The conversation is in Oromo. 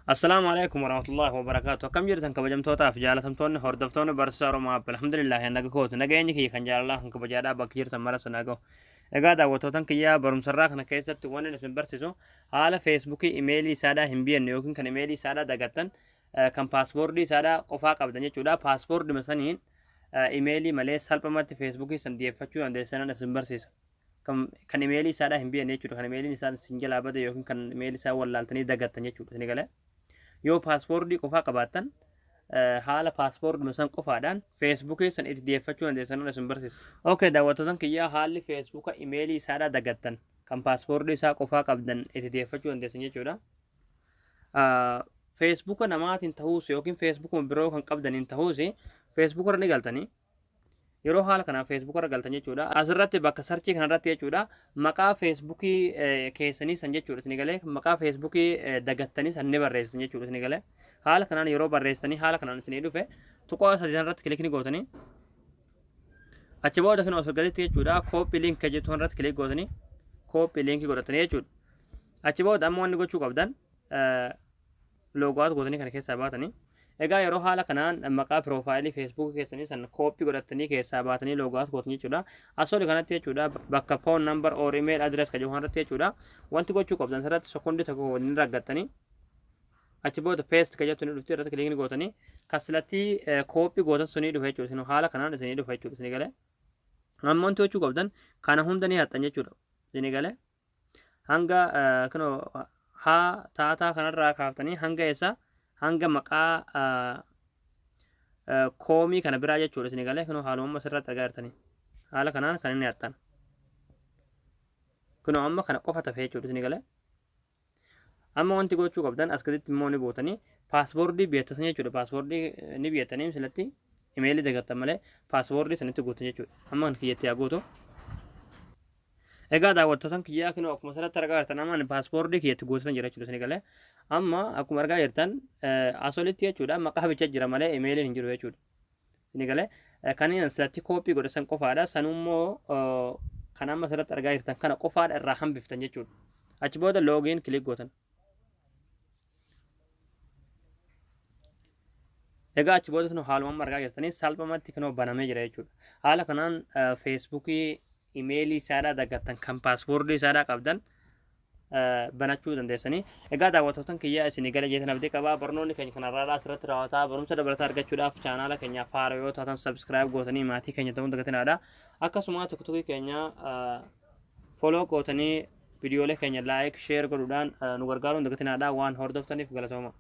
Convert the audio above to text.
السلام عليكم ورحمة الله وبركاته. كم جرتن كبجمتوتا في جالتمتون هردفتون برسارو ما الحمد لله نجا كوت نجاني كي كان جال الله كبجادا بكير تمرة سناجو. إجادا وتوتن كيا برم سراخ نكيسة توان نسم برسيسو على فيسبوك إيميلي سادا هم بيان يوكن كان إيميلي سادا دقتن كم باسبوردي سادا قفاق أبدني تودا باسبورد مثلاً إيميلي ملء سالبمات فيسبوكي سندي فتشو عند سنة نسم برسيسو. كان إيميلي سادا هم بيان يجوا كان إيميلي سادا سنجل أبدا يوكن كان إيميلي سادا ولا تني دقتن يجوا تني yoo paaspoortii qofaa qabaattan haala paaspoortii san qofaadhaan feesbuukii san itti deeffachuu dandeessan isin barsiisa. Okay, daawwattoota kiyyaa haalli feesbuuka imeelii isaadhaa dagattan kan paaspoortii isaa qofaa qabdan itti deeffachuu dandeessan jechuudha. Feesbuuka namaatiin ta'uus yookiin feesbuukuma biroo kan qabdaniin ta'uus feesbuuka irra ni galtanii yeroo haala kana feesbuuka irra galtan jechuudha. Asirratti bakka sarchii kanarratti jechuudha maqaa feesbuukii keessanii san jechuudha ni galee maqaa feesbuukii dagattanii san ni barreessan jechuudha ni galee haala kanaan yeroo barreessanii haala kanaan isin dhufe tuqaa sadii irratti kilikni gootanii achi booda kan osoo gaditti jechuudha kooppii liinkii jettu irratti kilik gootanii kooppii liinkii godhatanii jechuudha. Achi booda amma wanni gochuu qabdan loogo'aat gootanii kana keessaa baatanii egaa yeroo haala kanaan maqaa piroofaayilii feesbuukii keessanii san kooppii godhatanii keessaa baatanii loogo'aat gootanii jechuudha. Asoli kanatti jechuudha bakka foon nambar or email adres kan jiru kanarratti jechuudha wanti gochuu qabdan irratti sekoondii tokko waliin raggattanii achi booda paste kan jettu ni dhufti irratti kilikni gootanii kaslatti kooppii gootan sunii dhufe jechuudha. Haala kanaan isinii dhufe jechuudha isinii galee amma wanti gochuu qabdan kana hunda ni haxxan jechuudha isinii galee hanga kanoo haa taataa kanarraa kaaftanii hanga eessa hanga maqaa koomii kana biraa jechuudha isin galee kunoo haaluma asirratti agartanii haala kanaan kan inni haxxan kunoo amma kana qofa tafe jechuudha isin galee amma wanti gochuu qabdan as gaditti immoo ni bootanii paaspoortii biyyattan jechuudha. Paaspoortii ni biyyatanii silatti imeelii dagattan malee paaspoortii sanitti guutan jechuudha. Amma kan kiyyatti haa guutu. Egaa daawwattootaan kiyyaa kunoo akkuma asirratti argaa jirtan amma paaspoortii kiyyatti guutan jira jechuudha isin galee amma akkuma argaa jirtan asolitti jechuudha maqaa bicha jira malee imeeliin hin jiru jechuudha isin galee kanneen silatti kooppii godhatan qofaadha sanummoo kan amma asirratti argaa jirtan kana qofaadha irraa hambiftan jechuudha. Achi booda loogiin kilik gootan. Egaa achi booda kunoo haaluma amma argaa jirtanii salphumatti kunoo banamee jira jechuudha. Haala kanaan feesbuukii imeelii isaadhaa dagattan kan paaspoortii isaadhaa qabdan banachuu dandeessanii. Egaa daawwattootaan kiyyaa isin gala jeetan abdii qabaa barnoonni keenya kanarraa asirratti raawwataa barumsa dabalataa argachuudhaaf chaanaala keenyaaf haara yoo taatan sabskiraayib gootanii maatii keenya ta'uun dagatinaadha. Akkasuma tokko keenya foloo gootanii viidiyoolee keenya laayik sheer godhuudhaan nu gargaaruun dagatinaadha waan hordoftaniif galatooma.